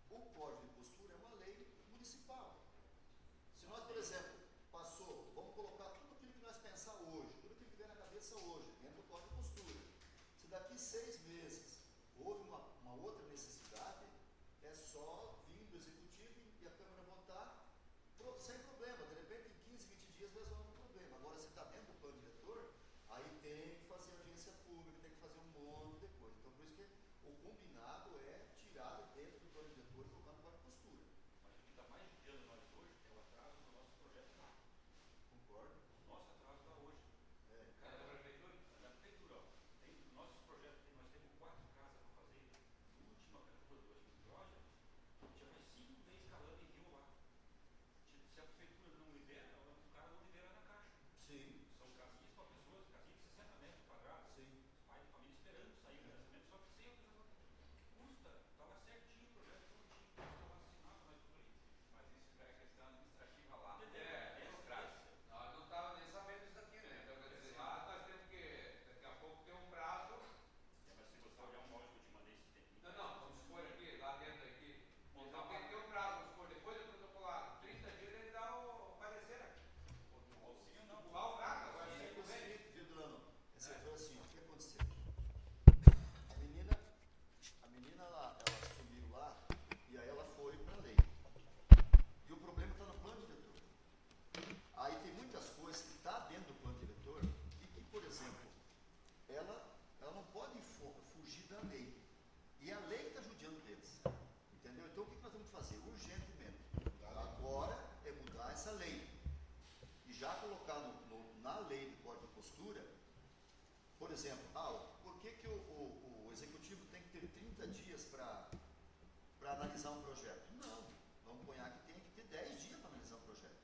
O código de postura é uma lei municipal. Se nós, por exemplo, vamos colocar tudo aquilo que nós pensar hoje, tudo aquilo que vem na cabeça hoje, dentro do código de postura. Se daqui 6 meses houve uma outra necessidade, é só vir do executivo e a Câmara votar sem problema. De repente, em 15, 20 dias resolve o problema. Agora, se está dentro do plano diretor, aí tem que fazer audiência pública, tem que fazer um monte de coisa. Então, por isso que o combinado é tirar de dentro do plano diretor e colocar no código de postura. Mas o que está mais judiando nós hoje é o atraso do nosso projeto lá. Concordo? O nosso atraso está hoje. Cara, na prefeitura, ó, tem nossos projetos, nós temos 4 casas para fazer. A última rua do Proja, já faz 5 meses calando em rio lá. Se a prefeitura não libera, o cara não libera na caixa. Sim. São casinhas para pessoas, casinhas de 60 metros quadrados. Sim. Os pais de família esperando sair o financiamento, só que sem custa, estava certinho o projeto, bonitinho, estava assinado, mas tudo aí. Mas isso é questão administrativa lá. Burocrática. Nós não estávamos nem sabendo disso aqui, né? Então, quer dizer, lá nós temos que, daqui a pouco, ter um prazo. Mas se você olhar um módulo que eu te mandei, se tem que. Não, vamos supor aqui, lá dentro aqui. Então tem que ter um prazo, vamos supor, depois do protocolado, 30 dias ele dá o parecer aqui. Sim ou não? Mal nada, agora É tem o seguinte, viu, Delano? Você foi assim, ó, o que aconteceu? A menina ela subiu lá e aí ela foi para a lei. E o problema está no plano diretor. Aí tem muitas coisas que estão dentro do plano diretor e que, por exemplo, ela não pode fugir da lei. E a lei está judiando deles. Entendeu? Então o que nós temos que fazer? Urgentemente. Agora é mudar essa lei. E já colocar na lei de código de postura, por exemplo, por que o executivo tem que ter 30 dias para analisar um projeto? Não, vamos pôr que tem que ter 10 dias para analisar um projeto.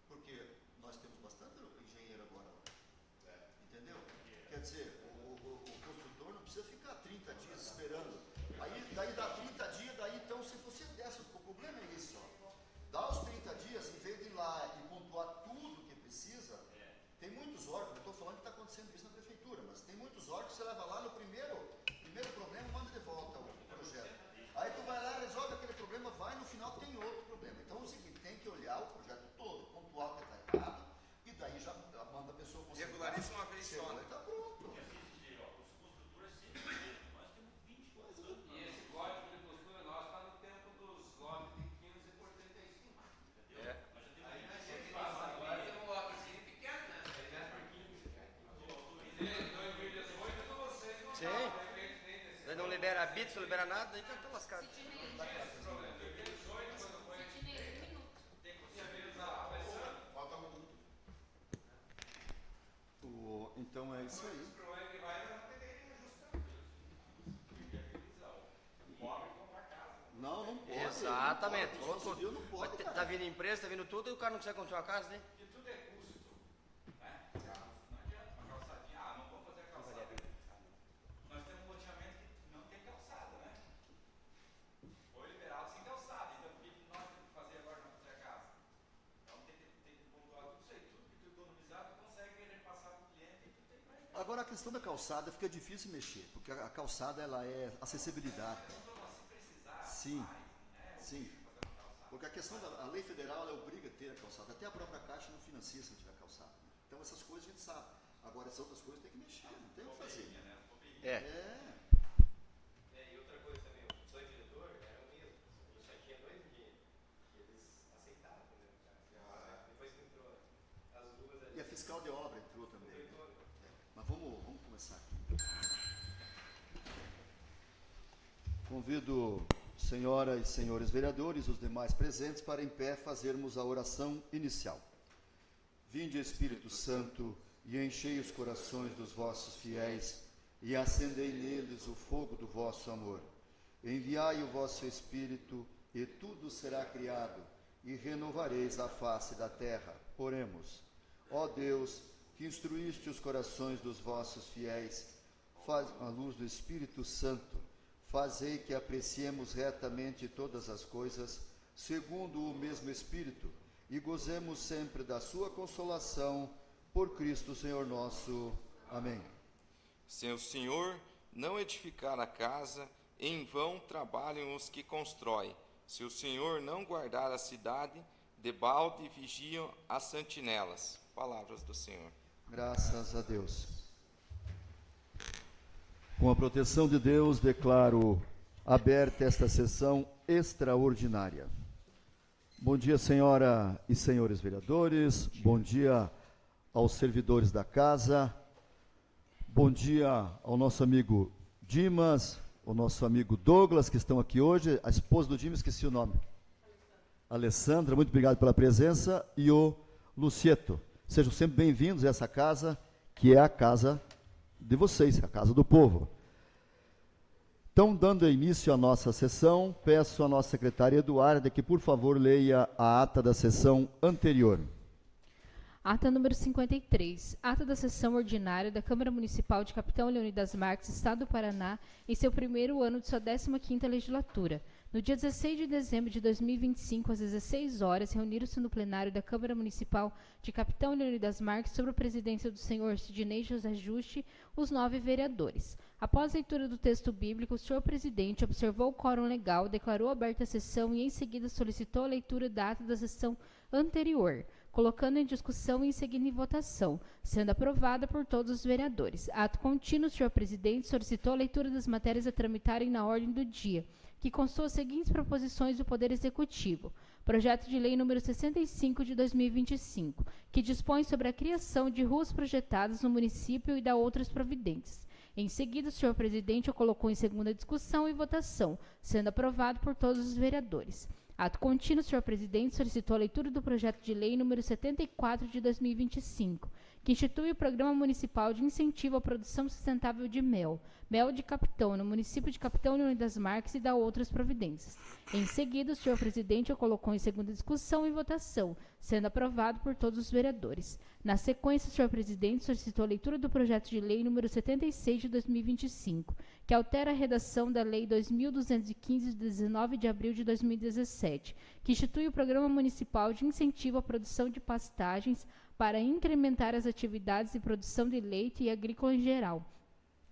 Porque nós temos bastante engenheiro agora lá. Entendeu? Quer dizer, o construtor não precisa ficar 30 dias esperando. Aí daí dá 30 dias, daí então se você desse, o problema é isso, ó. Dá os 30 dias, em vez de ir lá e pontuar tudo que precisa, tem muitos órgãos, eu estou falando que está acontecendo isso na prefeitura, mas tem muitos órgãos que você leva lá no primeiro problema, manda de volta o projeto. Aí tu vai lá, resolve aquele problema, vai, no final tem outro problema. Então é o seguinte, tem que olhar o projeto todo, pontuar o que está errado, e daí já manda a pessoa consertar. Regulariza uma vez só, né? Está pronto. Porque assim, os construtores sempre dizem, nós temos 22 anos. E esse código de postura nosso está no tempo dos lotes de 15 por 35. Entendeu? Nós já temos Aí nós temos agora tem um lotezinho pequeno, né? Aí nós por 15. Em 2018 eu vocês não Sim. Ele não libera bits, não libera nada, aí tá lascado. Então é isso aí. Não pode. Exatamente, Não falou pode. tudo. Não pode, Tá vindo empresa, tá vindo tudo e o cara não consegue construir uma casa, né? E tudo é custo. Né? Não adianta uma calçadinha. Não vou fazer a calçada. Nós temos um loteamento que não tem calçada, né? Foi liberado sem calçada. Então por que nós temos que fazer agora para fazer a casa? Então tem que pontuar tudo isso aí. Tudo que tu economizar, tu consegue repassar para o cliente e tu tem mais. Agora a questão da calçada fica difícil mexer, porque a calçada ela é acessibilidade. Sim, sim. Porque a questão da lei federal ela obriga a ter a calçada. Até a própria Caixa não financia se não tiver calçada. Então essas coisas a gente sabe. Agora essas outras coisas tem que mexer, não tem o que fazer. E outra coisa também, o plano diretor era o mesmo. A gente só tinha 2 dias que eles aceitaram, né? Depois que entrou as duas ali. E a fiscal de obra entrou também. Entrou. Mas vamos começar aqui. Convido senhoras e senhores vereadores, os demais presentes, para em pé fazermos a oração inicial. Vinde, Espírito Santo, e enchei os corações dos vossos fiéis, e acendei neles o fogo do vosso amor. Enviai o vosso Espírito, e tudo será criado, e renovareis a face da terra. Oremos. Ó Deus, que instruíste os corações dos vossos fiéis, à luz do Espírito Santo, fazei que apreciemos retamente todas as coisas, segundo o mesmo Espírito, e gozemos sempre da sua consolação, por Cristo Senhor nosso. Amém. Se o Senhor não edificar a casa, em vão trabalham os que constroem. Se o Senhor não guardar a cidade, debalde vigiam as sentinelas. Palavras do Senhor. Graças a Deus. Com a proteção de Deus, declaro aberta esta sessão extraordinária. Bom dia, senhora e senhores vereadores. Bom dia aos servidores da casa. Bom dia ao nosso amigo Dimas, ao nosso amigo Douglas, que estão aqui hoje. A esposa do Dimas, esqueci o nome. Alessandra, muito obrigado pela presença. E o Lucieto. Sejam sempre bem-vindos a essa casa, que é a casa de vocês, a casa do povo. Então, dando início à nossa sessão, peço à nossa secretária Eduarda que, por favor, leia a ata da sessão anterior. Ata número 53. Ata da sessão ordinária da Câmara Municipal de Capitão Leônidas Marques, Estado do Paraná, em seu primeiro ano de sua 15ª legislatura. No dia 16 de dezembro de 2025, às 16 horas, reuniram-se no plenário da Câmara Municipal de Capitão Leônidas Marques, sob a presidência do senhor Sidnei José Juste, os 9 vereadores. Após a leitura do texto bíblico, o senhor presidente observou o quórum legal, declarou aberta a sessão e, em seguida, solicitou a leitura da ata da sessão anterior, colocando em discussão e em seguida em votação, sendo aprovada por todos os vereadores. Ato contínuo, o senhor presidente solicitou a leitura das matérias a tramitarem na ordem do dia, que constou as seguintes proposições do Poder Executivo. Projeto de Lei número 65 de 2025, que dispõe sobre a criação de ruas projetadas no município e dá outras providências. Em seguida, o senhor presidente o colocou em segunda discussão e votação, sendo aprovado por todos os vereadores. Ato contínuo, o senhor presidente solicitou a leitura do projeto de lei número 74 de 2025, que institui o Programa Municipal de Incentivo à Produção Sustentável de Mel de Capitão, no município de Capitão Leônidas Marques e dá outras providências. Em seguida, o senhor presidente o colocou em segunda discussão e votação, sendo aprovado por todos os vereadores. Na sequência, o senhor presidente solicitou a leitura do projeto de lei número 76 de 2025, que altera a redação da Lei 2.215, de 19 de abril de 2017, que institui o Programa Municipal de Incentivo à Produção de Pastagens para incrementar as atividades de produção de leite e agrícola em geral,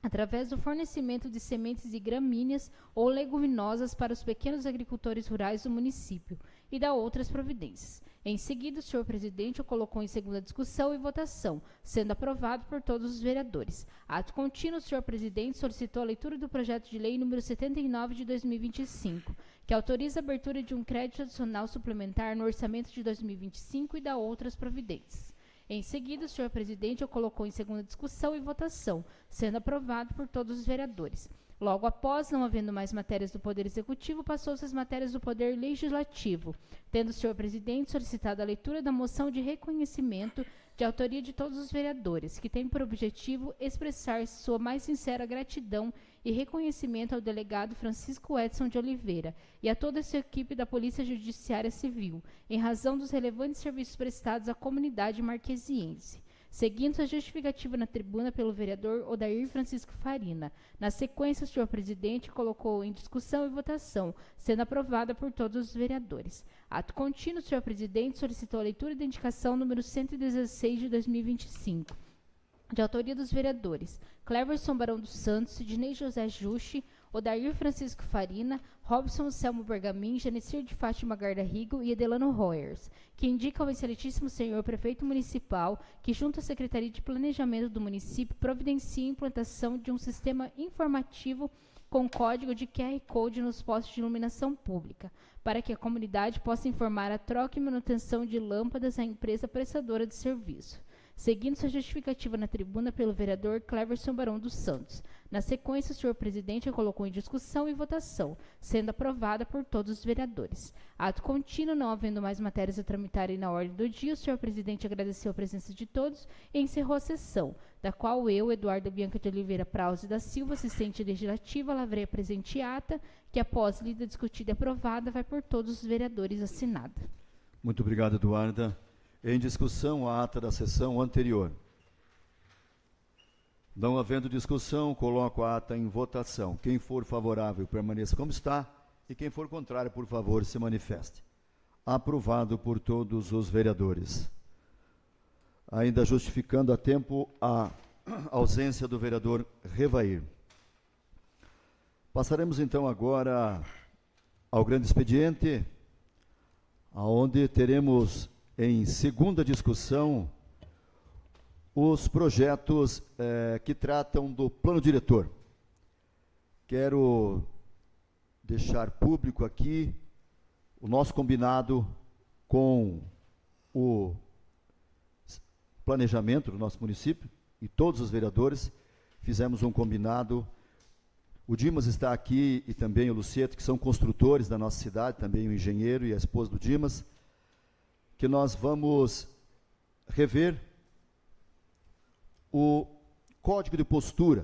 através do fornecimento de sementes de gramíneas ou leguminosas para os pequenos agricultores rurais do município, e dá outras providências. Em seguida, o senhor presidente o colocou em segunda discussão e votação, sendo aprovado por todos os vereadores. Ato contínuo, o senhor presidente solicitou a leitura do projeto de lei número 79 de 2025, que autoriza a abertura de um crédito adicional suplementar no orçamento de 2025 e dá outras providências. Em seguida, o senhor presidente o colocou em segunda discussão e votação, sendo aprovado por todos os vereadores. Logo após, não havendo mais matérias do Poder Executivo, passou-se as matérias do Poder Legislativo, tendo o senhor presidente solicitado a leitura da moção de reconhecimento de autoria de todos os vereadores, que tem por objetivo expressar sua mais sincera gratidão e reconhecimento ao delegado Francisco Edson de Oliveira e a toda a sua equipe da Polícia Judiciária Civil, em razão dos relevantes serviços prestados à comunidade marquesiense. Seguindo a justificativa na tribuna pelo vereador Odair Francisco Farina. Na sequência, o senhor presidente colocou em discussão e votação, sendo aprovada por todos os vereadores. Ato contínuo, o senhor presidente solicitou a leitura da indicação número 116 de 2025, de autoria dos vereadores Cleverson Barão dos Santos, Sidnei José Juste, Odair Francisco Farina, Robson Selmo Bergamin, Genesir de Fátima Gardarrigo e Edelano Royers, que indica ao excelentíssimo senhor prefeito municipal que, junto à Secretaria de Planejamento do município, providencie a implantação de um sistema informativo com código de QR Code nos postos de iluminação pública, para que a comunidade possa informar a troca e manutenção de lâmpadas à empresa prestadora de serviço. Seguindo sua justificativa na tribuna pelo vereador Cleverson Barão dos Santos. Na sequência, o senhor presidente a colocou em discussão e votação, sendo aprovada por todos os vereadores. Ato contínuo, não havendo mais matérias a tramitarem na ordem do dia, o senhor presidente agradeceu a presença de todos e encerrou a sessão, da qual eu, Eduardo Bianca de Oliveira Prause da Silva, assistente legislativa, lavrei a presente ata, que após lida, discutida e aprovada, vai por todos os vereadores assinada. Muito obrigado, Eduarda. Em discussão, a ata da sessão anterior. Não havendo discussão, coloco a ata em votação. Quem for favorável, permaneça como está, e quem for contrário, por favor, se manifeste. Aprovado por todos os vereadores. Ainda justificando a tempo a ausência do vereador Revair. Passaremos então agora ao grande expediente, onde teremos em segunda discussão os projetos que tratam do plano diretor. Quero deixar público aqui o nosso combinado com o planejamento do nosso município, e todos os vereadores fizemos um combinado. O Dimas está aqui e também o Lucieto, que são construtores da nossa cidade, também o engenheiro e a esposa do Dimas, que nós vamos rever o código de postura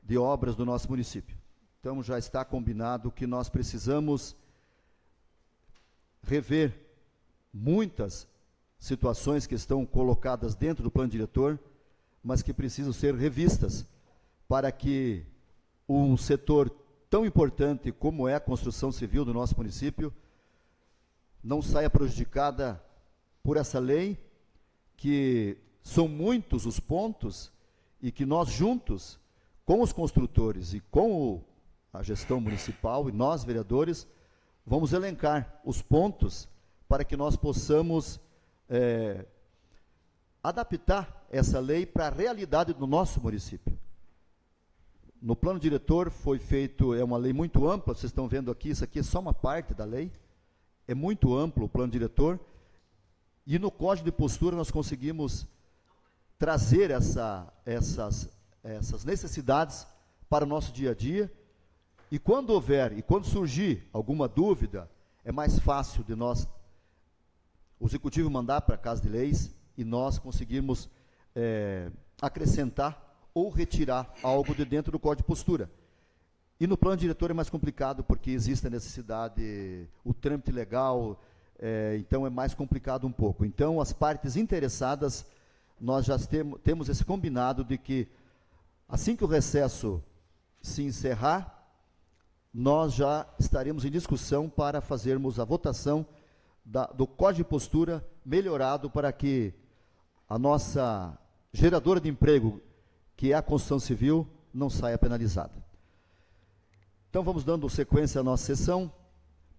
de obras do nosso município. Então, já está combinado que nós precisamos rever muitas situações que estão colocadas dentro do plano diretor, mas que precisam ser revistas para que um setor tão importante como é a construção civil do nosso município não saia prejudicada por essa lei, que são muitos os pontos e que nós juntos, com os construtores e com a gestão municipal e nós, vereadores, vamos elencar os pontos para que nós possamos adaptar essa lei para a realidade do nosso município. No plano diretor foi feito, é uma lei muito ampla, vocês estão vendo aqui, isso aqui é só uma parte da lei, é muito amplo o plano diretor, e no código de postura nós conseguimos trazer essas necessidades para o nosso dia a dia, e quando houver, e quando surgir alguma dúvida, é mais fácil de nós, o executivo mandar para a Casa de Leis, e nós conseguirmos acrescentar ou retirar algo de dentro do código de postura. E no plano diretor é mais complicado, porque existe a necessidade, o trâmite legal, então é mais complicado um pouco. Então, as partes interessadas, nós já temos esse combinado de que, assim que o recesso se encerrar, nós já estaremos em discussão para fazermos a votação do código de postura melhorado para que a nossa geradora de emprego, que é a construção civil, não saia penalizada. Então, vamos dando sequência à nossa sessão.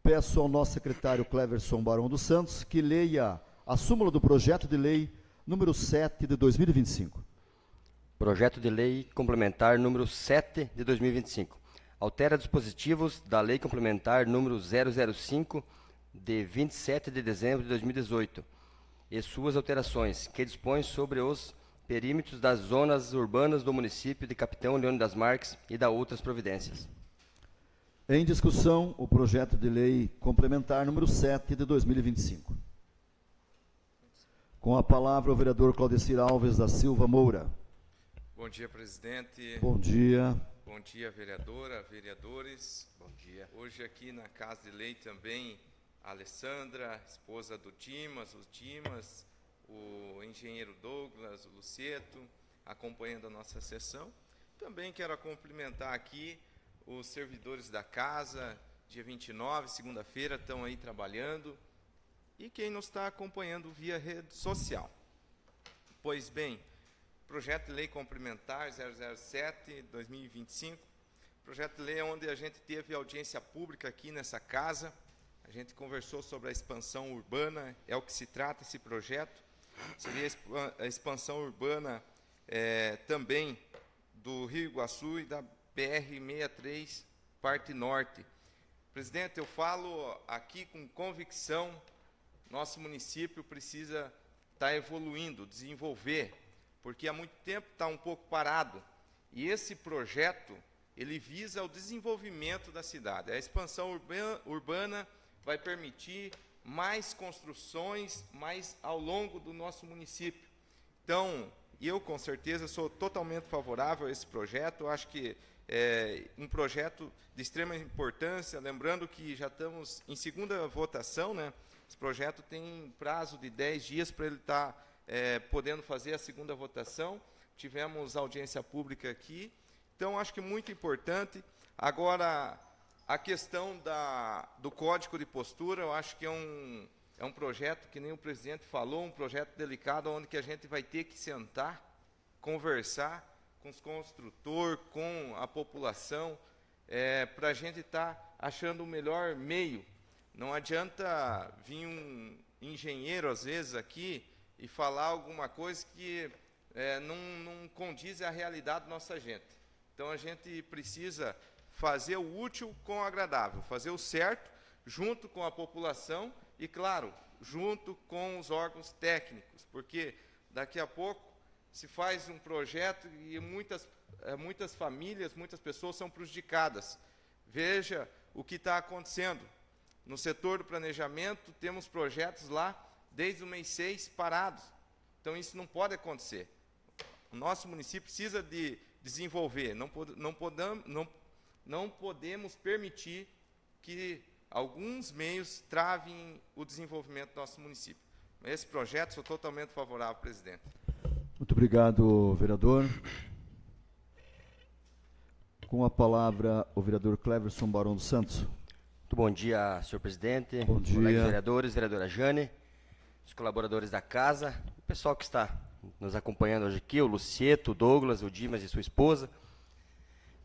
Peço ao nosso secretário Cleverson Barão dos Santos que leia a súmula do projeto de lei número 7 de 2025. Projeto de lei complementar número 7 de 2025. Altera dispositivos da lei complementar número 005 de 27 de dezembro de 2018 e suas alterações, que dispõe sobre os perímetros das zonas urbanas do município de Capitão Leônidas Marques e da outras providências. Em discussão, o projeto de lei complementar número 7 de 2025. Com a palavra o vereador Claudecir Alves da Silva Moura. Bom dia, presidente. Bom dia. Bom dia, vereadora, vereadores. Bom dia. Hoje aqui na Casa de Lei também a Alessandra, esposa do Dimas, o engenheiro Douglas, o Lucieto, acompanhando a nossa sessão. Também quero cumprimentar aqui os servidores da casa, dia 29, segunda-feira, estão aí trabalhando, e quem nos está acompanhando via rede social. Pois bem, projeto de lei complementar 007/2025, projeto de lei onde a gente teve audiência pública aqui nessa casa, a gente conversou sobre a expansão urbana, é o que se trata esse projeto, seria a expansão urbana também do Rio Iguaçu e da BR-63, parte norte. Presidente, eu falo aqui com convicção, nosso município precisa estar evoluindo, desenvolver, porque há muito tempo está um pouco parado, e esse projeto, ele visa o desenvolvimento da cidade. A expansão urbana vai permitir mais construções, mais ao longo do nosso município. Então, eu com certeza sou totalmente favorável a esse projeto, eu acho que é um projeto de extrema importância, lembrando que já estamos em segunda votação, né? Esse projeto tem prazo de 10 dias para ele estar podendo fazer a segunda votação, tivemos audiência pública aqui, então acho que muito importante. Agora, a questão do código de postura, eu acho que é um projeto, que nem o presidente falou, um projeto delicado, onde que a gente vai ter que sentar, conversar com os construtores, com a população, para a gente estar achando o melhor meio. Não adianta vir um engenheiro, às vezes, aqui e falar alguma coisa que não condiz à realidade da nossa gente. Então, a gente precisa fazer o útil com o agradável, fazer o certo junto com a população e, claro, junto com os órgãos técnicos, porque daqui a pouco se faz um projeto e muitas famílias, muitas pessoas são prejudicadas. Veja o que está acontecendo. No setor do planejamento, temos projetos lá desde o mês 6 parados. Então, isso não pode acontecer. O nosso município precisa de desenvolver. Não podemos permitir que alguns meios travem o desenvolvimento do nosso município. Esse projeto, sou totalmente favorável, presidente. Muito obrigado, vereador. Com a palavra, o vereador Cleverson Barão dos Santos. Muito bom dia, senhor presidente, Bom dia. colegas vereadores, vereadora Jane, os colaboradores da casa, o pessoal que está nos acompanhando hoje aqui, o Lucieto, o Douglas, o Dimas e sua esposa,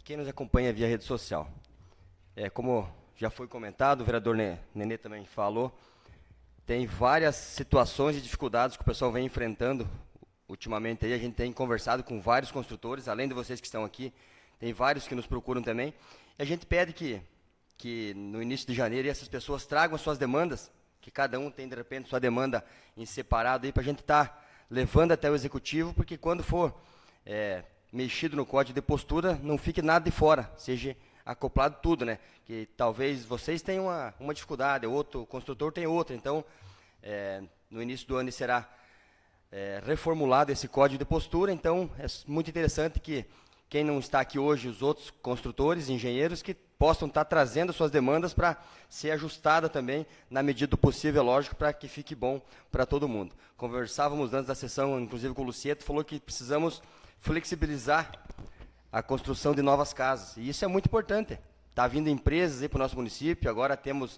quem nos acompanha via rede social. Como já foi comentado, o vereador Nenê também falou, tem várias situações e dificuldades que o pessoal vem enfrentando ultimamente. Aí a gente tem conversado com vários construtores, além de vocês que estão aqui, tem vários que nos procuram também, e a gente pede que no início de janeiro essas pessoas tragam suas demandas, que cada um tem, de repente, sua demanda em separado, para a gente estar levando até o executivo, porque quando for mexido no código de postura, não fique nada de fora, seja acoplado tudo, né? Que talvez vocês tenham uma dificuldade, outro construtor tem outra, então, no início do ano será reformulado esse código de postura, então é muito interessante que quem não está aqui hoje, os outros construtores, engenheiros, que possam estar trazendo suas demandas para ser ajustada também, na medida do possível, lógico, para que fique bom para todo mundo. Conversávamos antes da sessão, inclusive com o Lucieto, falou que precisamos flexibilizar a construção de novas casas, e isso é muito importante. Está vindo empresas aí para o nosso município, agora temos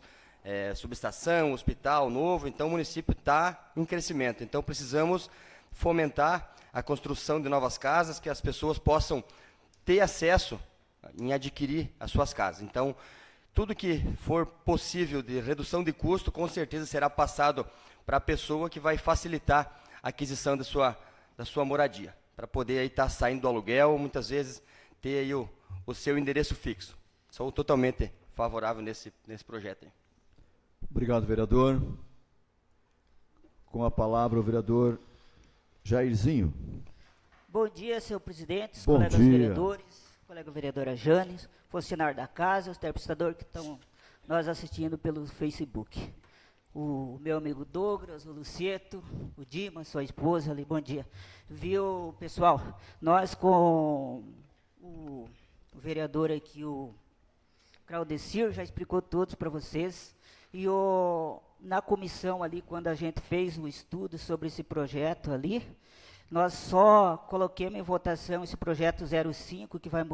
subestação, hospital novo, então o município está em crescimento, então precisamos fomentar a construção de novas casas, que as pessoas possam ter acesso em adquirir as suas casas. Então, tudo que for possível de redução de custo, com certeza será passado para a pessoa, que vai facilitar a aquisição da sua moradia, para poder aí estar saindo do aluguel, muitas vezes ter aí o seu endereço fixo. Sou totalmente favorável nesse projeto aí. Obrigado, vereador. Com a palavra, o vereador Jairzinho. Bom dia, senhor presidente, Bom colegas dia. vereadores, colega vereadora Jane, funcionário da casa, os telespectadores que estão nós assistindo pelo Facebook. O meu amigo Douglas, o Lucieto, o Dimas, sua esposa ali, bom dia. Viu, pessoal, nós com o vereador aqui, o Claudecir, já explicou todos para vocês, e na comissão ali, quando a gente fez o estudo sobre esse projeto ali, nós só coloquemos em votação esse projeto 05, que vai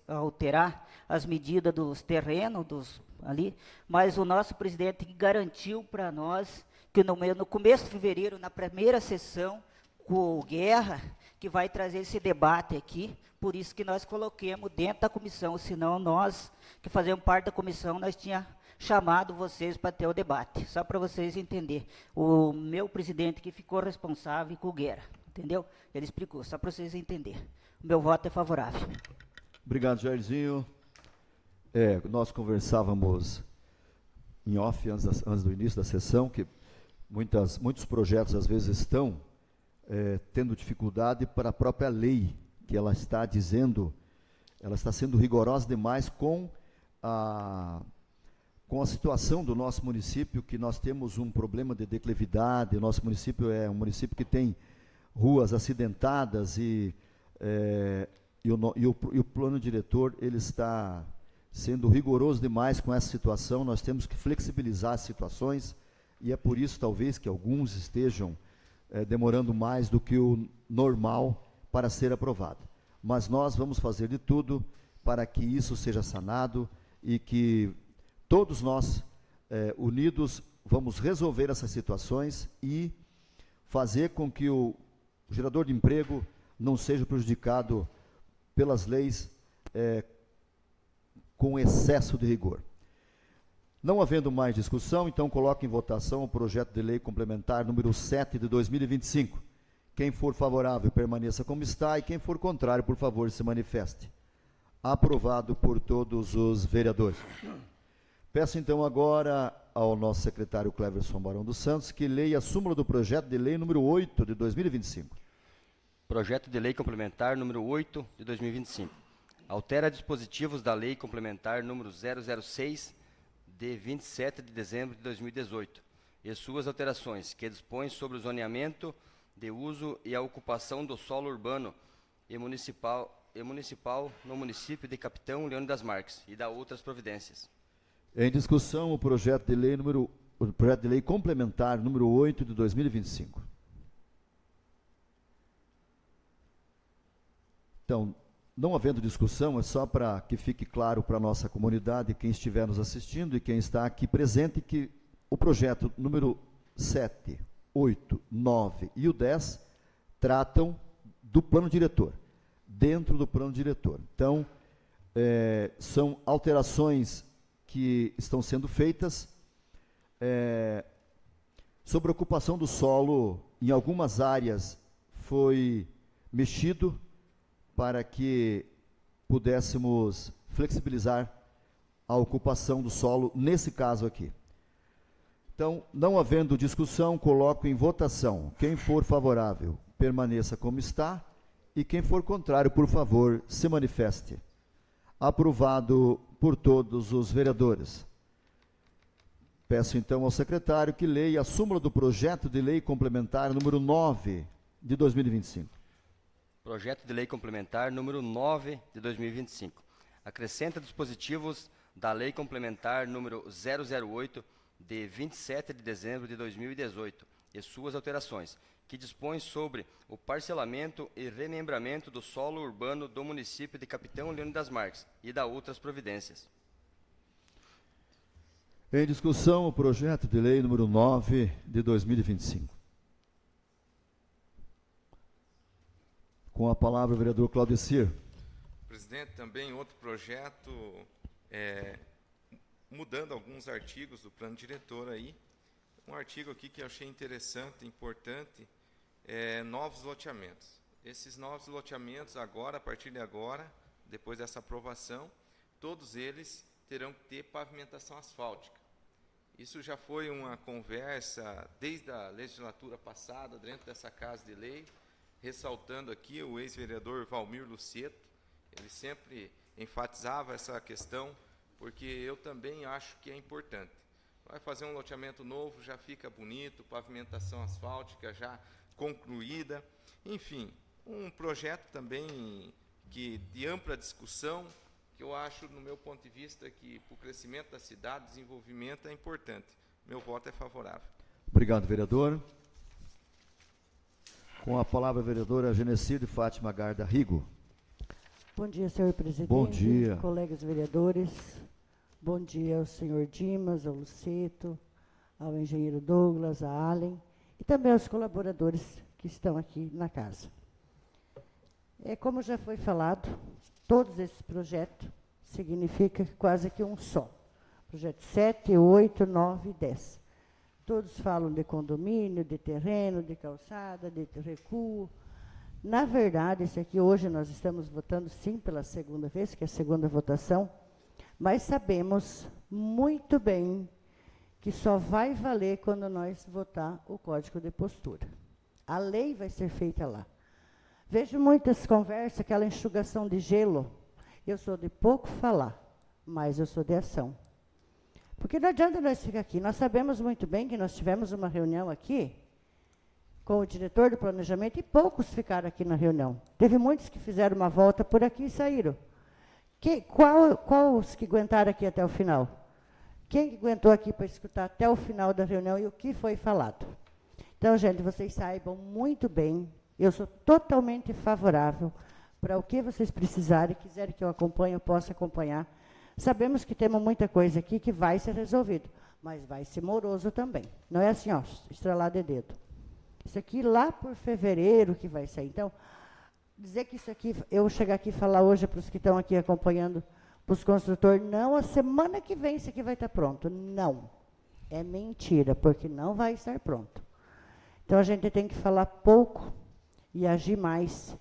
alterar as medidas dos terrenos ali, mas o nosso presidente garantiu para nós que no começo de fevereiro, na primeira sessão, com o Guerra, que vai trazer esse debate aqui, por isso que nós coloquemos dentro da comissão, senão nós, que fazemos parte da comissão, nós tínhamos chamado vocês para ter o debate, só para vocês entenderem. O meu presidente que ficou responsável com o Guerra, entendeu? Ele explicou, só para vocês entenderem. O meu voto é favorável. Obrigado, Jairzinho. Nós conversávamos em off, antes do início da sessão, que muitos projetos, às vezes, estão tendo dificuldade para a própria lei, que ela está dizendo, ela está sendo rigorosa demais com a situação do nosso município, que nós temos um problema de declividade. O nosso município é um município que tem ruas acidentadas e o plano diretor ele está sendo rigoroso demais com essa situação. Nós temos que flexibilizar as situações, e é por isso, talvez, que alguns estejam demorando mais do que o normal para ser aprovado. Mas nós vamos fazer de tudo para que isso seja sanado e que todos nós, unidos, vamos resolver essas situações e fazer com que o gerador de emprego não seja prejudicado pelas leis com excesso de rigor. Não havendo mais discussão, então coloco em votação o projeto de lei complementar número 7 de 2025. Quem for favorável, permaneça como está, e quem for contrário, por favor, se manifeste. Aprovado por todos os vereadores. Peço então agora ao nosso secretário Cleverson Barão dos Santos que leia a súmula do projeto de lei número 8 de 2025. Projeto de lei complementar número 8 de 2025. Altera dispositivos da lei complementar número 006 de 27 de dezembro de 2018 e suas alterações, que dispõem sobre o zoneamento de uso e a ocupação do solo urbano e municipal no município de Capitão Leônidas das Marques e da outras providências. Em discussão, o projeto de lei complementar número 8 de 2025. Então, não havendo discussão, é só para que fique claro para a nossa comunidade, quem estiver nos assistindo e quem está aqui presente, que o projeto número 7, 8, 9 e o 10 tratam do plano diretor, dentro do plano diretor. Então, são alterações que estão sendo feitas sobre a ocupação do solo. Em algumas áreas foi mexido para que pudéssemos flexibilizar a ocupação do solo, nesse caso aqui. Então, não havendo discussão, coloco em votação. Quem for favorável, permaneça como está, e quem for contrário, por favor, se manifeste. Aprovado por todos os vereadores. Peço então ao secretário que leia a súmula do projeto de lei complementar número 9 de 2025. Projeto de lei complementar número 9 de 2025. Acrescenta dispositivos da lei complementar número 008 de 27 de dezembro de 2018 e suas alterações, que dispõe sobre o parcelamento e remembramento do solo urbano do município de Capitão Leônidas das Marques e da outras providências. Em discussão, o projeto de lei número 9 de 2025. Com a palavra o vereador Claudecir. Presidente, também outro projeto, mudando alguns artigos do plano diretor aí. Um artigo aqui que eu achei interessante, importante, novos loteamentos. Esses novos loteamentos agora, a partir de agora, depois dessa aprovação, todos eles terão que ter pavimentação asfáltica. Isso já foi uma conversa desde a legislatura passada, dentro dessa Casa de Lei, ressaltando aqui o ex-vereador Valmir Lucetto. Ele sempre enfatizava essa questão, porque eu também acho que é importante. Vai fazer um loteamento novo, já fica bonito, pavimentação asfáltica já concluída. Enfim, um projeto também de ampla discussão, que eu acho, no meu ponto de vista, que para o crescimento da cidade, desenvolvimento é importante. Meu voto é favorável. Obrigado, vereador. Com a palavra a vereadora Genecide Fátima Garda Rigo. Bom dia, senhor presidente. Bom dia. Colegas vereadores. Bom dia ao senhor Dimas, ao Lucetto, ao engenheiro Douglas, a Allen e também aos colaboradores que estão aqui na casa. Como já foi falado, todos esses projetos significam quase que um só. Projeto 7, 8, 9 e 10. Todos falam de condomínio, de terreno, de calçada, de recuo. Na verdade, esse aqui hoje nós estamos votando sim pela segunda vez, que é a segunda votação, mas sabemos muito bem que só vai valer quando nós votar o Código de Postura. A lei vai ser feita lá. Vejo muitas conversas, aquela enxugação de gelo. Eu sou de pouco falar, mas eu sou de ação. Porque não adianta nós ficar aqui. Nós sabemos muito bem que nós tivemos uma reunião aqui com o diretor do planejamento e poucos ficaram aqui na reunião. Teve muitos que fizeram uma volta por aqui e saíram. Qual os que aguentaram aqui até o final? Quem aguentou aqui para escutar até o final da reunião e o que foi falado? Então, gente, vocês saibam muito bem, eu sou totalmente favorável para o que vocês precisarem, quiserem que eu acompanhe, eu possa acompanhar. Sabemos que temos muita coisa aqui que vai ser resolvido, mas vai ser moroso também. Não é assim, ó, estralar de dedo. Isso aqui lá por fevereiro que vai sair. Então, dizer que isso aqui, eu chegar aqui e falar hoje para os que estão aqui acompanhando para os construtores, não, a semana que vem isso aqui vai estar pronto. Não. É mentira, porque não vai estar pronto. Então, a gente tem que falar pouco e agir mais.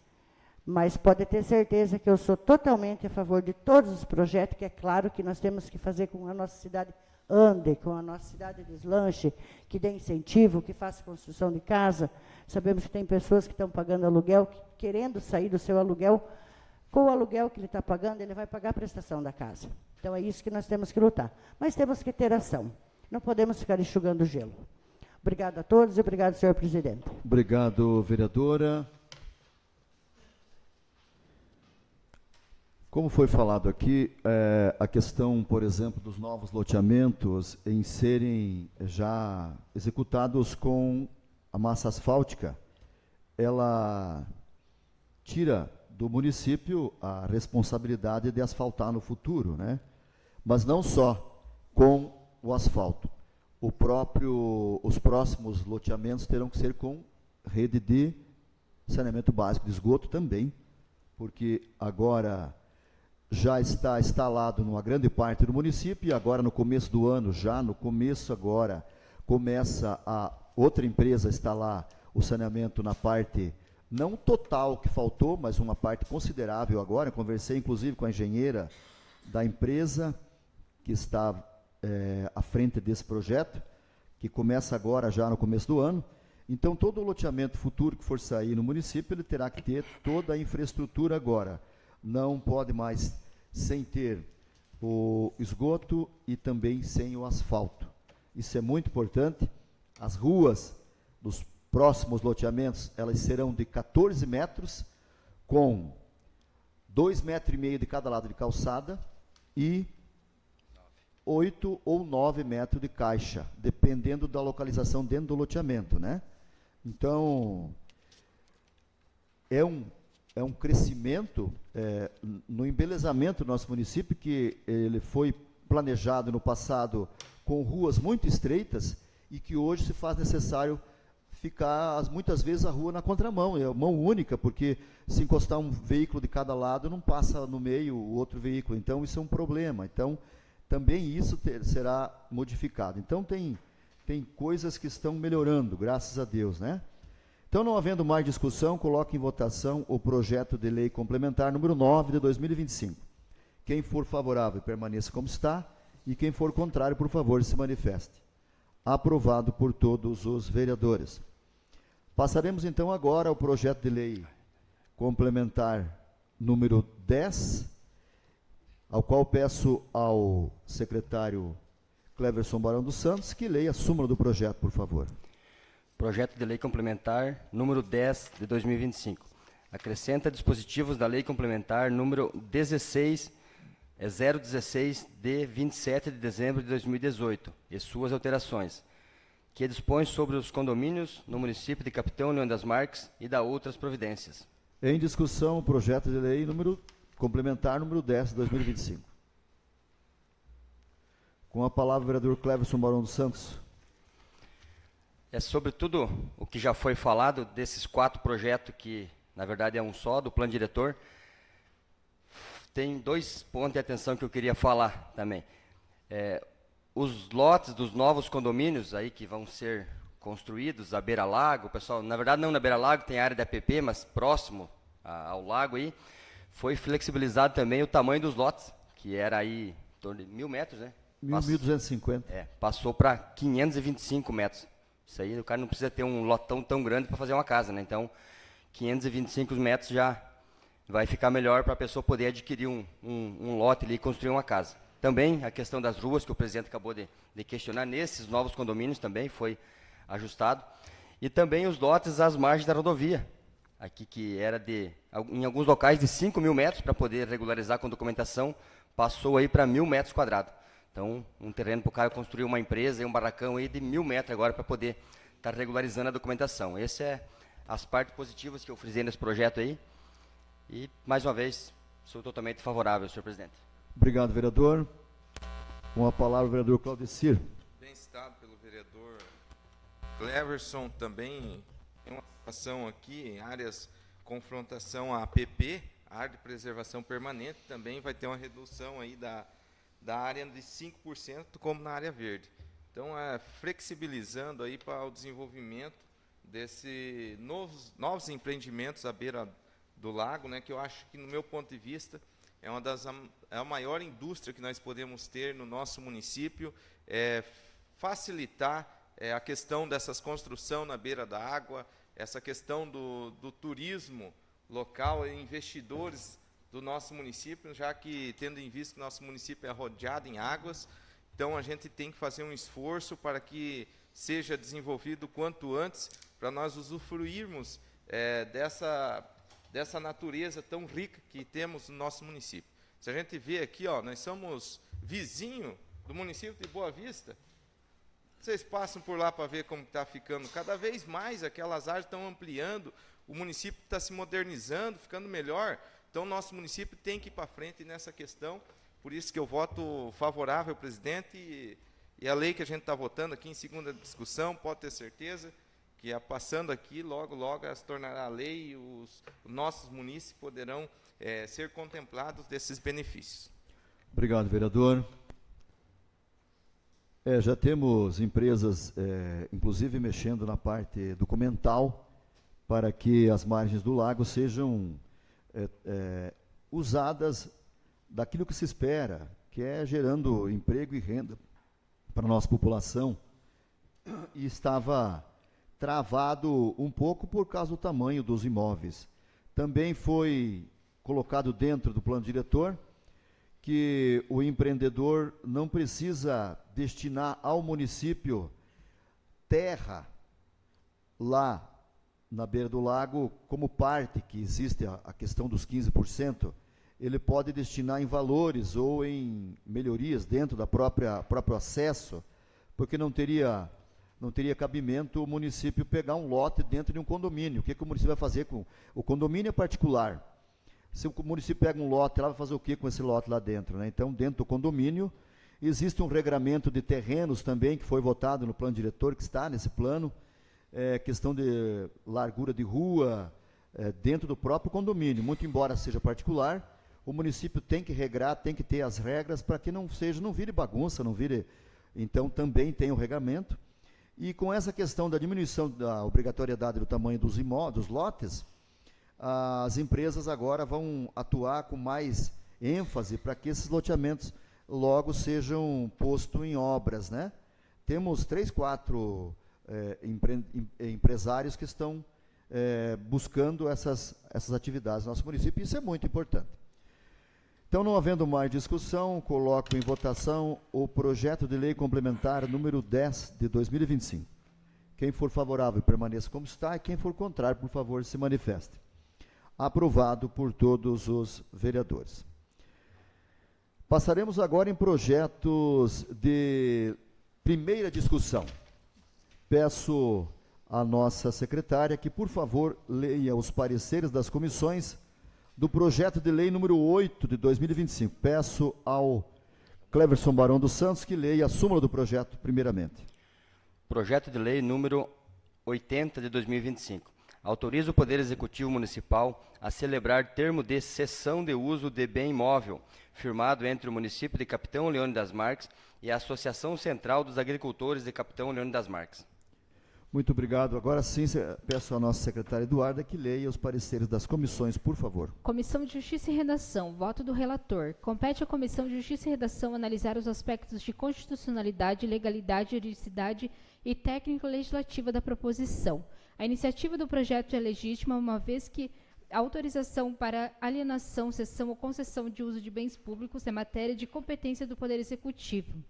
Mas pode ter certeza que eu sou totalmente a favor de todos os projetos, que é claro que nós temos que fazer com que a nossa cidade ande, com a nossa cidade deslanche, que dê incentivo, que faça construção de casa. Sabemos que tem pessoas que estão pagando aluguel, querendo sair do seu aluguel. Com o aluguel que ele está pagando, ele vai pagar a prestação da casa. Então, é isso que nós temos que lutar. Mas temos que ter ação. Não podemos ficar enxugando gelo. Obrigado a todos e obrigado, senhor presidente. Obrigado, vereadora. Como foi falado aqui, a questão, por exemplo, dos novos loteamentos em serem já executados com a massa asfáltica, ela tira do município a responsabilidade de asfaltar no futuro, né? Mas não só com o asfalto. Os próximos loteamentos terão que ser com rede de saneamento básico de esgoto também, porque agora já está instalado numa grande parte do município, e agora no começo do ano, começa a outra empresa a instalar o saneamento na parte, não total que faltou, mas uma parte considerável agora. Eu conversei inclusive com a engenheira da empresa que está à frente desse projeto, que começa agora já no começo do ano. Então, todo o loteamento futuro que for sair no município, ele terá que ter toda a infraestrutura agora. Não pode mais sem ter o esgoto e também sem o asfalto. Isso é muito importante. As ruas dos próximos loteamentos, elas serão de 14 metros, com 2,5 metros de cada lado de calçada e 8 ou 9 metros de caixa, dependendo da localização dentro do loteamento, né? Então, é um crescimento no embelezamento do nosso município, que ele foi planejado no passado com ruas muito estreitas e que hoje se faz necessário ficar, muitas vezes, a rua na contramão, é mão única, porque se encostar um veículo de cada lado, não passa no meio o outro veículo. Então, isso é um problema. Então, também isso será modificado. Então, tem coisas que estão melhorando, graças a Deus, né? Então, não havendo mais discussão, coloco em votação o projeto de lei complementar número 9 de 2025. Quem for favorável, permaneça como está, e quem for contrário, por favor, se manifeste. Aprovado por todos os vereadores. Passaremos, então, agora ao projeto de lei complementar número 10, ao qual peço ao secretário Cleverson Barão dos Santos que leia a súmula do projeto, por favor. Projeto de lei complementar número 10 de 2025. Acrescenta dispositivos da lei complementar número 016 de 27 de dezembro de 2018 e suas alterações, que dispõe sobre os condomínios no município de Capitão Leão das Marques e da outras providências. Em discussão, o projeto de lei complementar número 10 de 2025. Com a palavra o vereador Cleverson Barão dos Santos. É sobre tudo o que já foi falado desses 4 projetos, que na verdade é um só, do plano diretor. Tem 2 pontos de atenção que eu queria falar também. Os lotes dos novos condomínios aí que vão ser construídos à beira-lago, pessoal, na verdade não na beira-lago, tem área da APP, mas próximo ao lago aí, foi flexibilizado também o tamanho dos lotes, que era aí em torno de 1.000 metros, né? 1.250. Passou para 525 metros. Isso aí, o cara não precisa ter um lotão tão grande para fazer uma casa, né? Então, 525 metros já vai ficar melhor para a pessoa poder adquirir um lote ali e construir uma casa. Também a questão das ruas, que o presidente acabou de questionar, nesses novos condomínios também foi ajustado. E também os lotes às margens da rodovia, aqui que era em alguns locais de 5.000 metros, para poder regularizar com documentação, passou aí para 1.000 metros quadrados. Então, um terreno para o cara construir uma empresa e um barracão aí de 1.000 metros agora para poder estar regularizando a documentação. Essas é as partes positivas que eu frisei nesse projeto aí. E, mais uma vez, sou totalmente favorável, senhor presidente. Obrigado, vereador. Com a palavra, o vereador Claudecir. Bem citado pelo vereador Cleverson, também tem uma situação aqui em áreas confrontação à APP, área de preservação permanente, também vai ter uma redução aí da área de 5%, como na área verde. Então, flexibilizando aí para o desenvolvimento desses novos empreendimentos à beira do lago, né, que eu acho que, no meu ponto de vista, é a maior indústria que nós podemos ter no nosso município, facilitar a questão dessas construções na beira da água, essa questão do turismo local, investidores do nosso município, já que, tendo em vista que nosso município é rodeado em águas, então a gente tem que fazer um esforço para que seja desenvolvido o quanto antes, para nós usufruirmos dessa natureza tão rica que temos no nosso município. Se a gente vê aqui, nós somos vizinho do município de Boa Vista. Vocês passam por lá para ver como está ficando. Cada vez mais aquelas áreas estão ampliando, o município está se modernizando, ficando melhor. Então, nosso município tem que ir para frente nessa questão. Por isso que eu voto favorável, presidente, e a lei que a gente está votando aqui em segunda discussão, pode ter certeza que, passando aqui, logo, logo, ela se tornará lei e os nossos munícipes poderão ser contemplados desses benefícios. Obrigado, vereador. Já temos empresas, inclusive, mexendo na parte documental para que as margens do lago sejam usadas daquilo que se espera, que é gerando emprego e renda para a nossa população. E estava travado um pouco por causa do tamanho dos imóveis. Também foi colocado dentro do plano diretor que o empreendedor não precisa destinar ao município terra lá na beira do lago, como parte que existe a questão dos 15%, ele pode destinar em valores ou em melhorias dentro da próprio acesso, porque não teria cabimento o município pegar um lote dentro de um condomínio. O que o município vai fazer com o condomínio? É particular. Se o município pega um lote, ela vai fazer o que com esse lote lá dentro, né? Então, dentro do condomínio, existe um regramento de terrenos também, que foi votado no plano diretor, que está nesse plano, questão de largura de rua, dentro do próprio condomínio. Muito embora seja particular, o município tem que regrar, tem que ter as regras para que não vire bagunça, não vire... Então, também tem o regramento. E com essa questão da diminuição da obrigatoriedade do tamanho dos lotes, as empresas agora vão atuar com mais ênfase para que esses loteamentos logo sejam postos em obras, né? Temos 3, 4 empresários que estão buscando essas atividades no nosso município, e isso é muito importante. Então, não havendo mais discussão, coloco em votação o projeto de lei complementar número 10 de 2025. Quem for favorável, permaneça como está, e quem for contrário, por favor, se manifeste. Aprovado por todos os vereadores. Passaremos agora em projetos de primeira discussão. Peço à nossa secretária que, por favor, leia os pareceres das comissões do projeto de lei número 8 de 2025. Peço ao Cleverson Barão dos Santos que leia a súmula do projeto, primeiramente. Projeto de lei número 80 de 2025. Autoriza o Poder Executivo Municipal a celebrar termo de cessão de uso de bem imóvel, firmado entre o município de Capitão Leônidas das Marques e a Associação Central dos Agricultores de Capitão Leônidas das Marques. Muito obrigado. Agora sim, peço à nossa secretária Eduarda que leia os pareceres das comissões, por favor. Comissão de Justiça e Redação. Voto do relator. Compete à Comissão de Justiça e Redação analisar os aspectos de constitucionalidade, legalidade, juridicidade e técnico-legislativa da proposição. A iniciativa do projeto é legítima, uma vez que a autorização para alienação, cessão ou concessão de uso de bens públicos é matéria de competência do Poder Executivo,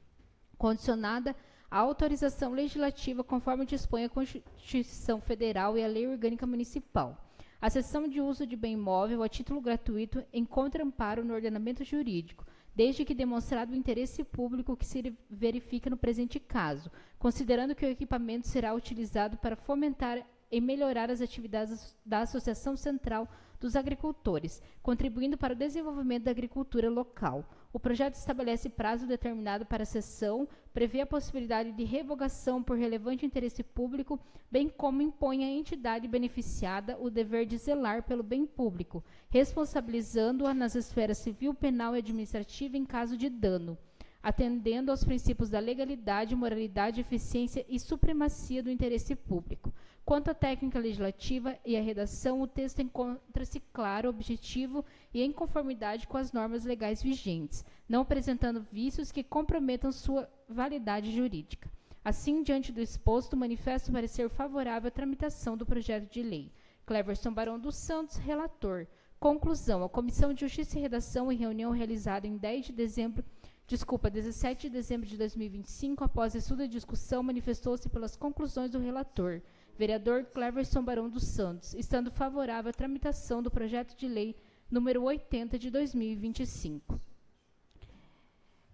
condicionada à autorização legislativa conforme dispõe a Constituição Federal e a Lei Orgânica Municipal. A cessão de uso de bem imóvel a título gratuito encontra amparo no ordenamento jurídico, desde que demonstrado o interesse público que se verifica no presente caso, considerando que o equipamento será utilizado para fomentar em melhorar as atividades da Associação Central dos Agricultores, contribuindo para o desenvolvimento da agricultura local. O projeto estabelece prazo determinado para a sessão, prevê a possibilidade de revogação por relevante interesse público, bem como impõe à entidade beneficiada o dever de zelar pelo bem público, responsabilizando-a nas esferas civil, penal e administrativa em caso de dano, atendendo aos princípios da legalidade, moralidade, eficiência e supremacia do interesse público. Quanto à técnica legislativa e à redação, o texto encontra-se claro, objetivo e em conformidade com as normas legais vigentes, não apresentando vícios que comprometam sua validade jurídica. Assim, diante do exposto, manifesto parecer favorável à tramitação do projeto de lei. Cleverson Barão dos Santos, relator. Conclusão. A Comissão de Justiça e Redação, em reunião realizada em 17 de dezembro de 2025, após estudo e discussão, manifestou-se pelas conclusões do relator, vereador Cleverson Barão dos Santos, estando favorável à tramitação do projeto de lei número 80 de 2025.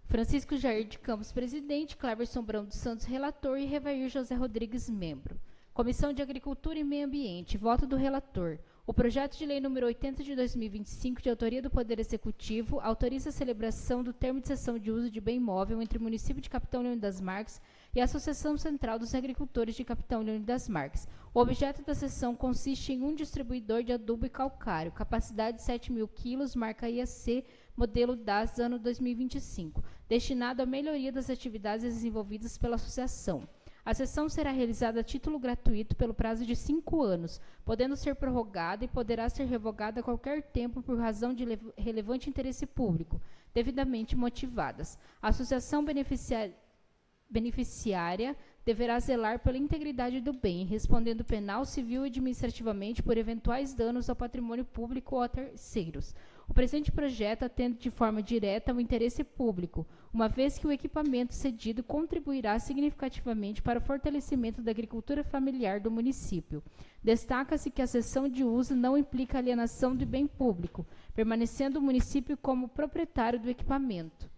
Francisco Jair de Campos, presidente, Cleverson Barão dos Santos, relator, e Revair José Rodrigues, membro. Comissão de Agricultura e Meio Ambiente, voto do relator. O projeto de lei número 80 de 2025, de autoria do Poder Executivo, autoriza a celebração do termo de cessão de uso de bem imóvel entre o município de Capitão Leônidas das Marques e a Associação Central dos Agricultores de Capitão Leônidas das Marques. O objeto da cessão consiste em um distribuidor de adubo e calcário, capacidade de 7.000 kg, marca IAC, modelo DAS, ano 2025, destinado à melhoria das atividades desenvolvidas pela associação. A sessão será realizada a título gratuito pelo prazo de 5 anos, podendo ser prorrogada e poderá ser revogada a qualquer tempo por razão de relevante interesse público, devidamente motivadas. A associação beneficiária deverá zelar pela integridade do bem, respondendo penal, civil e administrativamente por eventuais danos ao patrimônio público ou a terceiros. O presente projeto atende de forma direta ao interesse público, uma vez que o equipamento cedido contribuirá significativamente para o fortalecimento da agricultura familiar do município. Destaca-se que a cessão de uso não implica alienação de bem público, permanecendo o município como proprietário do equipamento,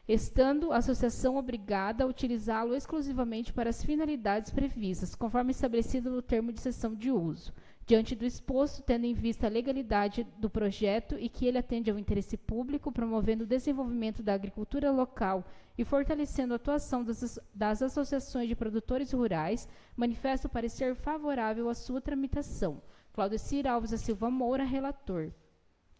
estando a associação obrigada a utilizá-lo exclusivamente para as finalidades previstas, conforme estabelecido no termo de cessão de uso. Diante do exposto, tendo em vista a legalidade do projeto e que ele atende ao interesse público, promovendo o desenvolvimento da agricultura local e fortalecendo a atuação das associações de produtores rurais, manifesto parecer favorável à sua tramitação. Claudecir Alves da Silva Moura, relator.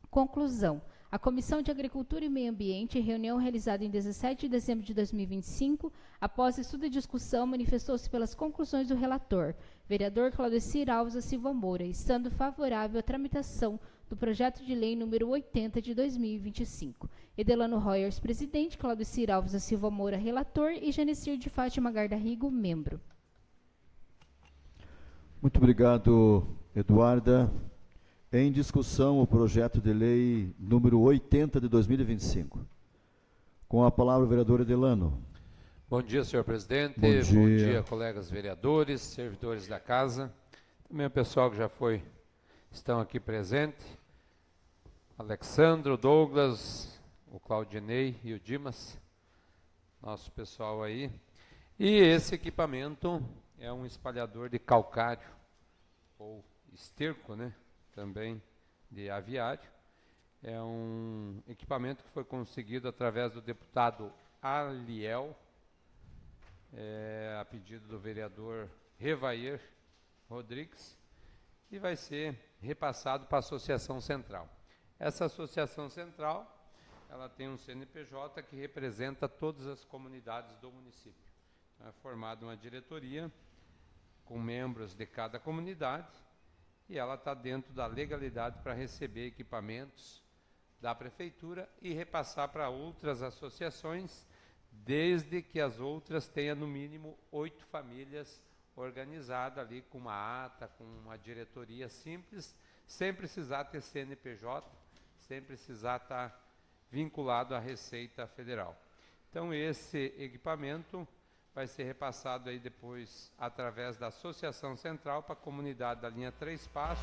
Conclusão. A Comissão de Agricultura e Meio Ambiente, em reunião realizada em 17 de dezembro de 2025, após estudo e discussão, manifestou-se pelas conclusões do relator, vereador Claudecir Alves da Silva Moura, estando favorável à tramitação do projeto de lei número 80 de 2025. Edelano Royers, presidente, Claudecir Alves da Silva Moura, relator, e Genesir de Fátima Gardarrigo, membro. Muito obrigado, Eduarda. Em discussão, o projeto de lei número 80 de 2025. Com a palavra o vereador Edelano. Bom dia, senhor presidente. Bom dia, colegas vereadores, servidores da casa. Também o pessoal que já estão aqui presente. Alexandro, Douglas, o Claudinei e o Dimas. Nosso pessoal aí. E esse equipamento é um espalhador de calcário, ou esterco, né? Também de aviário. É um equipamento que foi conseguido através do deputado Aliel, a pedido do vereador Revair Rodrigues, e vai ser repassado para a Associação Central. Essa Associação Central, ela tem um CNPJ que representa todas as comunidades do município. Então, é formada uma diretoria com membros de cada comunidade, e ela está dentro da legalidade para receber equipamentos da prefeitura e repassar para outras associações, desde que as outras tenham no mínimo 8 famílias organizadas ali com uma ata, com uma diretoria simples, sem precisar ter CNPJ, sem precisar estar vinculado à Receita Federal. Então esse equipamento vai ser repassado aí depois através da Associação Central para a comunidade da linha 3 Passo,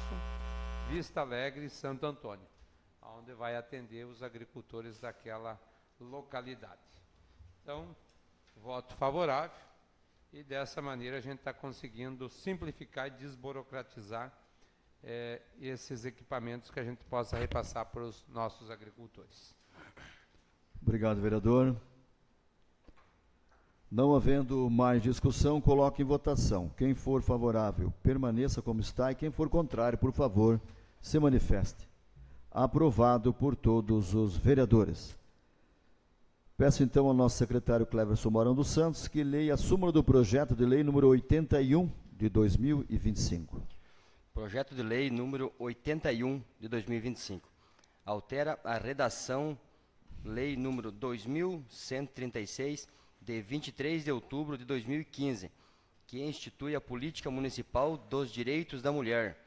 Vista Alegre e Santo Antônio, onde vai atender os agricultores daquela localidade. Então, voto favorável e dessa maneira a gente está conseguindo simplificar e desburocratizar esses equipamentos que a gente possa repassar para os nossos agricultores. Obrigado, vereador. Não havendo mais discussão, coloque em votação. Quem for favorável, permaneça como está, e quem for contrário, por favor, se manifeste. Aprovado por todos os vereadores. Peço então ao nosso secretário Cleverson Mourão dos Santos que leia a súmula do projeto de lei número 81 de 2025. Projeto de lei número 81 de 2025. Altera a redação lei número 2136 de 23 de outubro de 2015, que institui a política municipal dos direitos da mulher,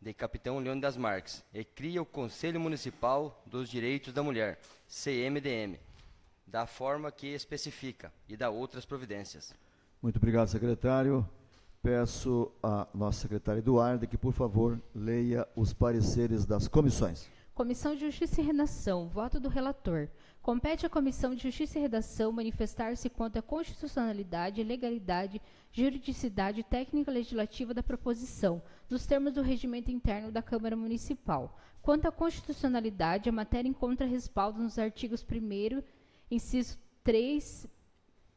de Capitão Leônidas das Marques, e cria o Conselho Municipal dos Direitos da Mulher, CMDM, da forma que especifica, e dá outras providências. Muito obrigado, secretário. Peço à nossa secretária Eduarda que, por favor, leia os pareceres das comissões. Comissão de Justiça e Redação. Voto do relator. Compete à Comissão de Justiça e Redação manifestar-se quanto à constitucionalidade, legalidade, juridicidade e técnica legislativa da proposição, nos termos do regimento interno da Câmara Municipal. Quanto à constitucionalidade, a matéria encontra respaldo nos artigos 1º, inciso 3,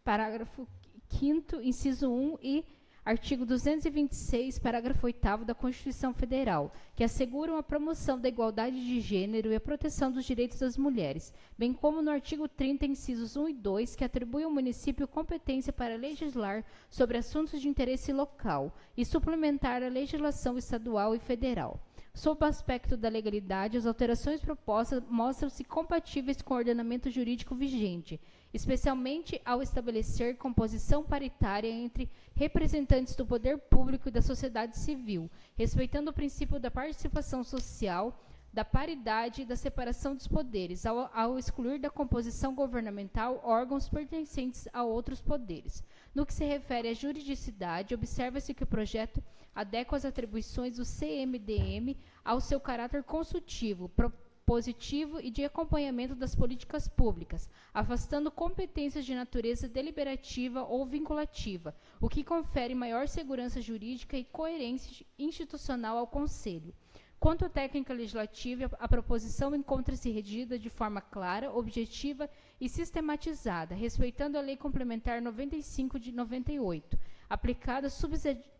parágrafo 5º, inciso 1 e artigo 226, parágrafo 8º da Constituição Federal, que asseguram a promoção da igualdade de gênero e a proteção dos direitos das mulheres, bem como no artigo 30, incisos 1 e 2, que atribui ao município competência para legislar sobre assuntos de interesse local e suplementar a legislação estadual e federal. Sob o aspecto da legalidade, as alterações propostas mostram-se compatíveis com o ordenamento jurídico vigente, especialmente ao estabelecer composição paritária entre representantes do poder público e da sociedade civil, respeitando o princípio da participação social, da paridade e da separação dos poderes, ao excluir da composição governamental órgãos pertencentes a outros poderes. No que se refere à juridicidade, observa-se que o projeto adequa as atribuições do CMDM ao seu caráter consultivo, propositivo e de acompanhamento das políticas públicas, afastando competências de natureza deliberativa ou vinculativa, o que confere maior segurança jurídica e coerência institucional ao Conselho. Quanto à técnica legislativa, a proposição encontra-se redigida de forma clara, objetiva e sistematizada, respeitando a Lei Complementar 95 de 98, aplicada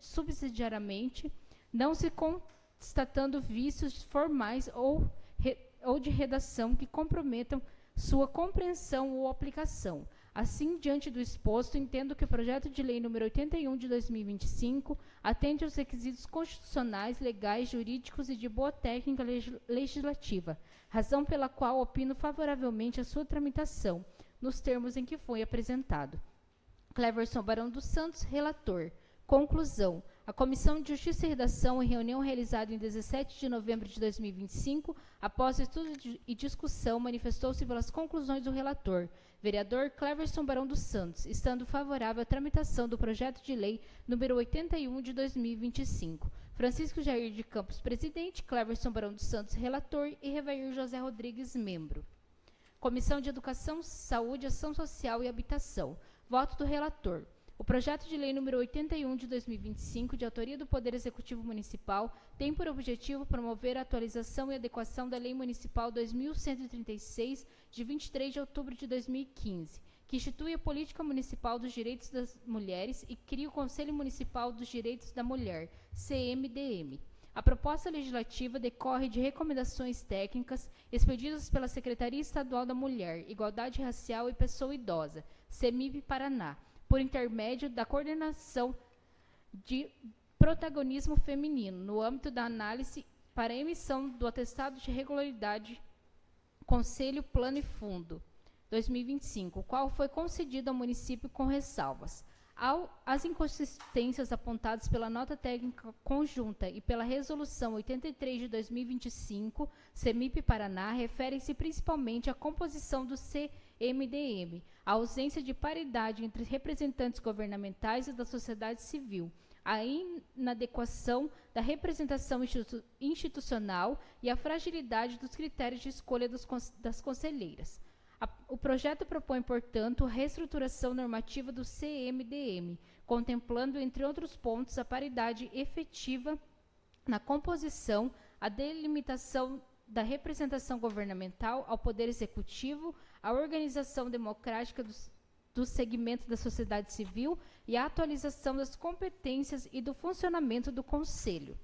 subsidiariamente, não se constatando vícios formais ou de redação que comprometam sua compreensão ou aplicação. Assim, diante do exposto, entendo que o projeto de lei número 81 de 2025 atende aos requisitos constitucionais, legais, jurídicos e de boa técnica legislativa, razão pela qual opino favoravelmente a sua tramitação, nos termos em que foi apresentado. Cleverson Mourão dos Santos, relator. Conclusão. A Comissão de Justiça e Redação, em reunião realizada em 17 de novembro de 2025, após estudo e discussão, manifestou-se pelas conclusões do relator, vereador Cleverson Mourão dos Santos, estando favorável à tramitação do projeto de lei número 81 de 2025. Francisco Jair de Campos, presidente, Cleverson Mourão dos Santos, relator, e Revair José Rodrigues, membro. Comissão de Educação, Saúde, Ação Social e Habitação. Voto do relator. O projeto de lei número 81 de 2025, de autoria do Poder Executivo Municipal, tem por objetivo promover a atualização e adequação da Lei Municipal 2136, de 23 de outubro de 2015, que institui a Política Municipal dos Direitos das Mulheres e cria o Conselho Municipal dos Direitos da Mulher, CMDM. A proposta legislativa decorre de recomendações técnicas expedidas pela Secretaria Estadual da Mulher, Igualdade Racial e Pessoa Idosa, CEMIP Paraná, por intermédio da coordenação de protagonismo feminino, no âmbito da análise para a emissão do atestado de regularidade Conselho Plano e Fundo 2025, o qual foi concedido ao município com ressalvas. As inconsistências apontadas pela nota técnica conjunta e pela resolução 83 de 2025, CEMIP Paraná, referem-se principalmente à composição do CMDM, a ausência de paridade entre representantes governamentais e da sociedade civil, a inadequação da representação institucional e a fragilidade dos critérios de escolha das conselheiras. O projeto propõe, portanto, a reestruturação normativa do CMDM, contemplando, entre outros pontos, a paridade efetiva na composição, a delimitação da representação governamental ao Poder Executivo, a organização democrática do segmento da sociedade civil e a atualização das competências e do funcionamento do Conselho.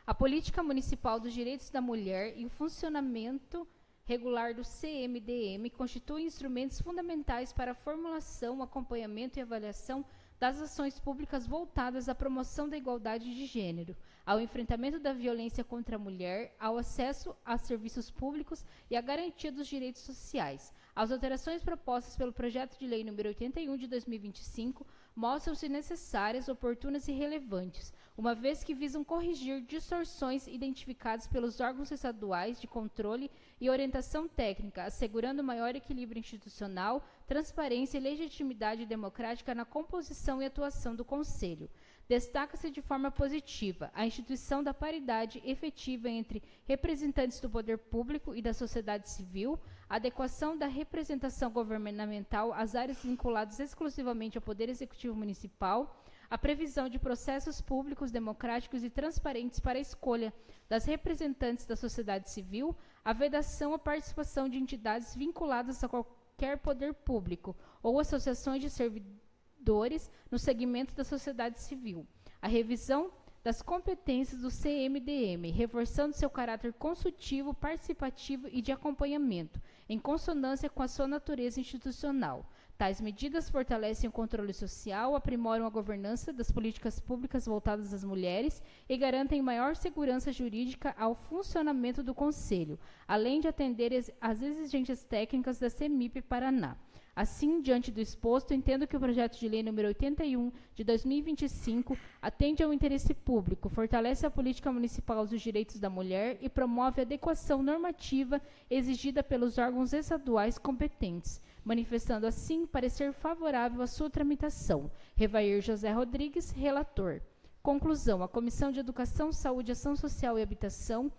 A política municipal dos direitos da mulher e o funcionamento regular do CMDM constituem instrumentos fundamentais para a formulação, acompanhamento e avaliação das ações públicas voltadas à promoção da igualdade de gênero, ao enfrentamento da violência contra a mulher, ao acesso a serviços públicos e à garantia dos direitos sociais. As alterações propostas pelo projeto de lei número 81 de 2025 mostram-se necessárias, oportunas e relevantes, uma vez que visam corrigir distorções identificadas pelos órgãos estaduais de controle e orientação técnica, assegurando maior equilíbrio institucional, transparência e legitimidade democrática na composição e atuação do Conselho. Destaca-se de forma positiva a instituição da paridade efetiva entre representantes do poder público e da sociedade civil, a adequação da representação governamental às áreas vinculadas exclusivamente ao Poder Executivo Municipal, a previsão de processos públicos, democráticos e transparentes para a escolha das representantes da sociedade civil, a vedação à participação de entidades vinculadas a qualquer poder público ou associações de servidores no segmento da sociedade civil, a revisão das competências do CMDM, reforçando seu caráter consultivo, participativo e de acompanhamento, em consonância com a sua natureza institucional. Tais medidas fortalecem o controle social, aprimoram a governança das políticas públicas voltadas às mulheres e garantem maior segurança jurídica ao funcionamento do Conselho, além de atender às exigências técnicas da CEMIP Paraná. Assim, diante do exposto, entendo que o projeto de lei número 81 de 2025 atende ao interesse público, fortalece a política municipal dos direitos da mulher e promove a adequação normativa exigida pelos órgãos estaduais competentes, manifestando assim parecer favorável à sua tramitação. Revair José Rodrigues, relator. Conclusão. A Comissão de Educação, Saúde, Ação Social e Habitação,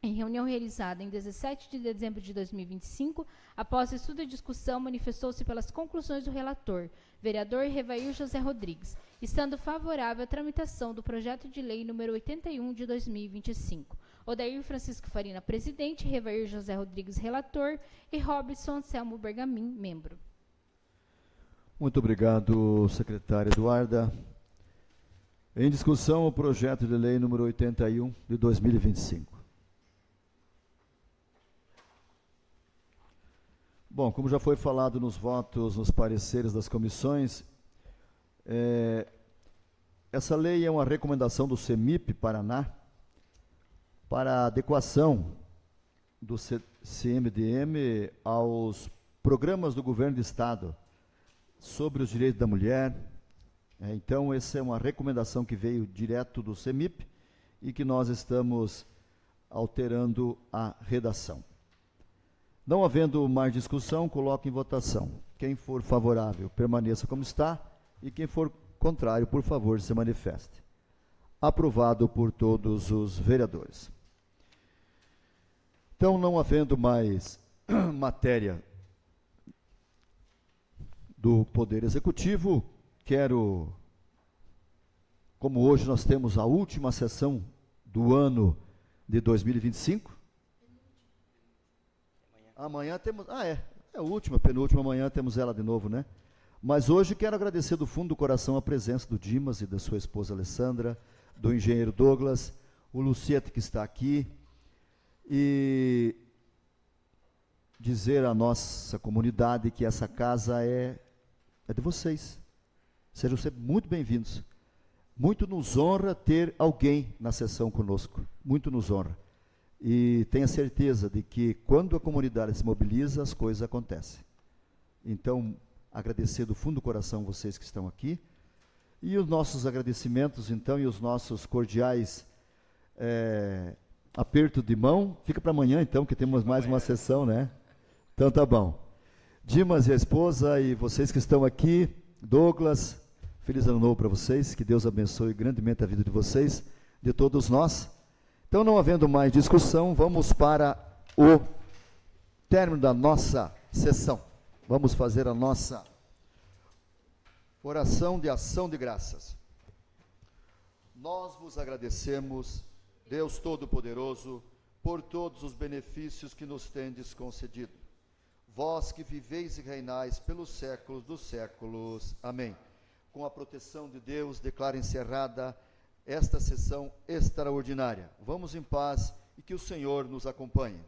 em reunião realizada em 17 de dezembro de 2025, após estudo e discussão, manifestou-se pelas conclusões do relator, vereador Revair José Rodrigues, estando favorável à tramitação do projeto de lei número 81 de 2025. Odair Francisco Farina, presidente, Revair José Rodrigues, relator, e Robson Anselmo Bergamin, membro. Muito obrigado, secretária Eduarda. Em discussão, o projeto de lei número 81 de 2025. Bom, como já foi falado nos votos, nos pareceres das comissões, essa lei é uma recomendação do CEMIP Paraná para a adequação do CMDM aos programas do governo do Estado sobre os direitos da mulher. Então, essa é uma recomendação que veio direto do CEMIP e que nós estamos alterando a redação. Não havendo mais discussão, coloco em votação. Quem for favorável, permaneça como está, e quem for contrário, por favor, se manifeste. Aprovado por todos os vereadores. Então, não havendo mais matéria do Poder Executivo, quero, como hoje nós temos a última sessão do ano de 2025, amanhã temos, é a última, penúltima, amanhã temos ela de novo, né? Mas hoje quero agradecer do fundo do coração a presença do Dimas e da sua esposa Alessandra, do engenheiro Douglas, o Lucieto que está aqui, e dizer à nossa comunidade que essa casa é de vocês. Sejam sempre muito bem-vindos. Muito nos honra ter alguém na sessão conosco, muito nos honra. E tenha certeza de que quando a comunidade se mobiliza, as coisas acontecem. Então, agradecer do fundo do coração vocês que estão aqui, e os nossos agradecimentos, então, e os nossos cordiais aperto de mão, fica para amanhã, então, que temos mais uma sessão, né? Então, tá bom. Dimas e a esposa, e vocês que estão aqui, Douglas, feliz ano novo para vocês, que Deus abençoe grandemente a vida de vocês, de todos nós. Então, não havendo mais discussão, vamos para término da nossa sessão, vamos fazer a nossa oração de ação de graças. Nós vos agradecemos, Deus Todo-Poderoso, por todos os benefícios que nos tendes concedido. Vós que viveis e reinais pelos séculos dos séculos. Amém. Com a proteção de Deus, declaro encerrada esta sessão extraordinária. Vamos em paz e que o Senhor nos acompanhe.